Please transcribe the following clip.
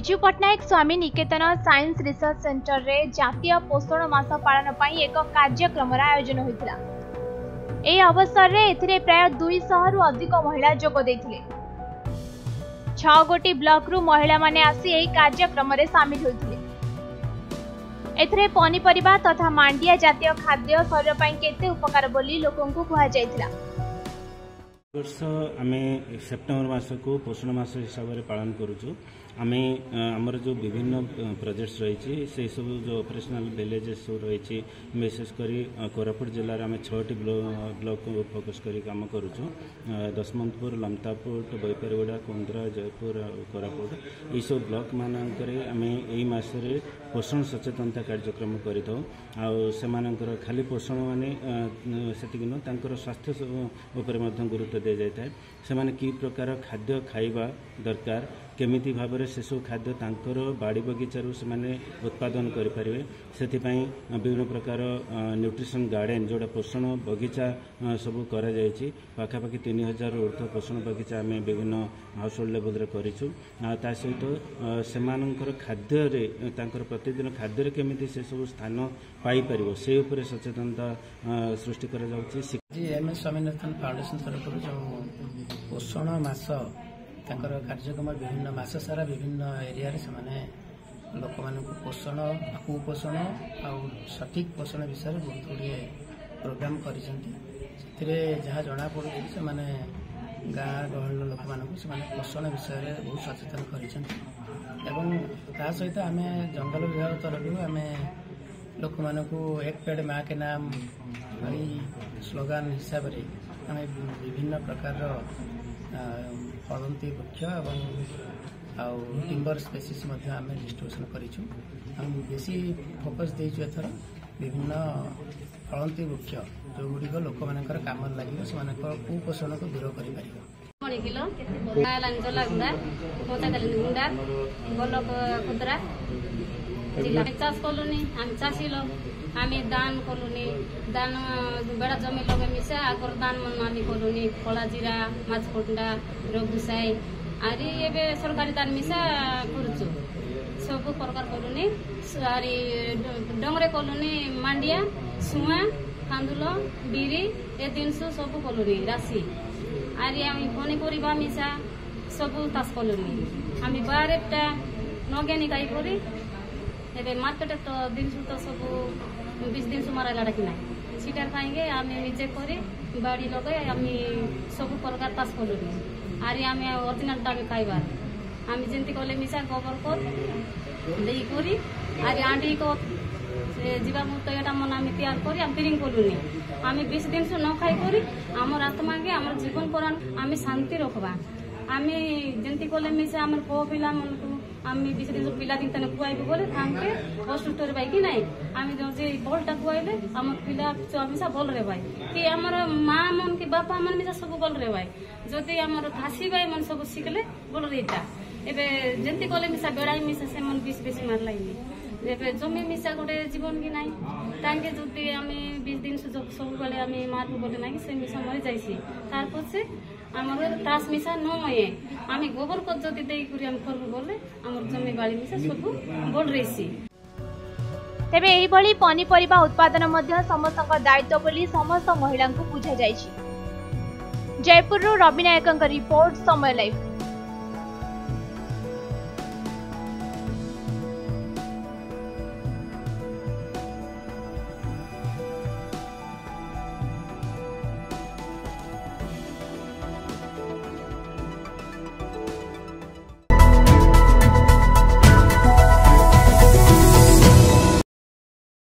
विजु पट्टनायक स्वामी निकेतन science research centre रे जातीय पोषण मास पालन पई एक कार्यक्रम आयोजन होइतिला। ए अवसर रे एथिरे प्राय 200 रु अधिक महिला जोग देथिले। 6 गोटी ब्लॉक रु महिला माने आसी एही कार्यक्रम रे शामिल होइतिले। एथिरे पनीपरिबा तथा मांडिया जातीय खाद्य शरीर पई केते उपकार बोली लोकंकु कुहा जायतिला। वर्ष आमे सेप्टेम्बर मास को पोषण मास हिसाब से पालन करूँ। आमे आमर जो विभिन्न प्रोजेक्ट्स रही से सब जो ऑपरेशनल विलेजेस सब रही विशेषकर कोरापुट जिले में 6टी ब्लॉक को फोकस कर काम करूँ। दशमंतपुर, लमतापुर, बैपारगुड़ा, कुंद्रा, जयपुर, कोरापुट ये सब ब्लॉक मानक यही मसरे पोषण सचेतनता कार्यक्रम कर खाली पोषण माने से नुह स्वास्थ्य उपर गुरुत्व दि जाए से कि प्रकार खाद्य खाइबा दरकार केमिति भाव से सब खाद्य तांकर बाड़ी बगीचारू से उत्पादन करें से विभिन्न प्रकार न्यूट्रिशन गार्डन जोड़ा पोषण बगीचा सब करा जायछि। पाखापाखि 3000 ऊर्ध्व पोषण बगीचा आम विभिन्न हाउस होल्ड लेवल करूँ। ता सहित से खाद्य प्रतिदिन खाद्य केमिति से सब स्थान पाई परिबो से उपरे सचेतनता सृष्टि करा जाउछि। एम एस स्वामीनाथन फाउंडेशन तरफ जो पोषण मास कार्यक्रम विभिन्न मास सारा विभिन्न एरिया रे से लोक मान पोषण कुपोषण आउ सठिक पोषण विषय बहुत गुड़े प्रोग्राम कर जहाँ जना पड़े से गाँ गहल लोक मान पोषण विषय बहुत सचेतन कर सहित आम जंगल विभाग तरफ आम लोक मान एक पेड़ माँ के नाम स्लोगान हिसाब से आम विभिन्न प्रकार फलंती वृक्ष और टिम्बर स्पेसीस आम डिस्ट्रीब्यूशन करूँ। बेसी फोकस देचु एथर विभिन्न फलंती वृक्ष जो गुड़िक लोक मानकर काम लगे से कुपोषण को दूर कर चाष कलुनी आम चाषी लोग आम दान कलुनी दान बेड़ा जमी लगे मिसा आगर दान मन आम कलुनी फला जीरा माछकोंडा रघुसाई आरी एबे सरकारी दान मिसा करूचु सब प्रकार कलुनी आरी डंगरे कलुनी मांडिया सुआ कांदुल बिरी ए जिनस सब कलुनी राशि आरी आम पनीपरिबा मिसा सब चाष कलुनी आम बारेटा नगेनी गाई करी एबे मार्केट तो दिन तो सब 20 दिन सुमार लाड़ा कि ना सीटार खाएंगे आम निजे करी बाड़ी लगे आम सब प्रकार चाष कलुनी आरी आम ओरिजिनाल टाइम खाइबार आम जमी कले मिसा गोबर करी आरी आंटी को जीवा मुक्त एटा मन आम तैयार करी आम फिरिंग कलुनी आम 20 दिन से न खाई करी आमर आत्मा के आम जीवन पुराण आम शांति रखबा आम जमी कले मिसा आम पो पिला मन को आम 20 दिन पिला दिन तने खुआबू बोले थांके असुस्थ रही कि नाई आम जो भलटा खुआइले आम पिला छुआ मिसा भल रे भाई कि आमर माँ मन कि बापा मन मिसा सब भल रे भाई जदि आमर घासी भाई मन सब शिखले भल रेटा एबे जंती कले मिसा बेड़ाई मिसा से मन 20 बेसी मार लाइनी एबे जमी मिसा गोटे जीवन कि नाई तांके जदि आम 20 दिन से सब बेले आम मारबू बोले ना कि से मिसा मरी जाइसी तार पछे आमर तास मिसा न मये आम गोबर को जदि देई करी आम करबू बोले आमर जमी बाड़ी मिसा सब बोल रहीसी। तेबे एही भली पनीपरिबा उत्पादन मध्य समस्त दायित्व बोली समस्त महिला को बुझा जाइछि। जयपुर रवि नायकଙ୍କ रिपोर्ट समय लाइव।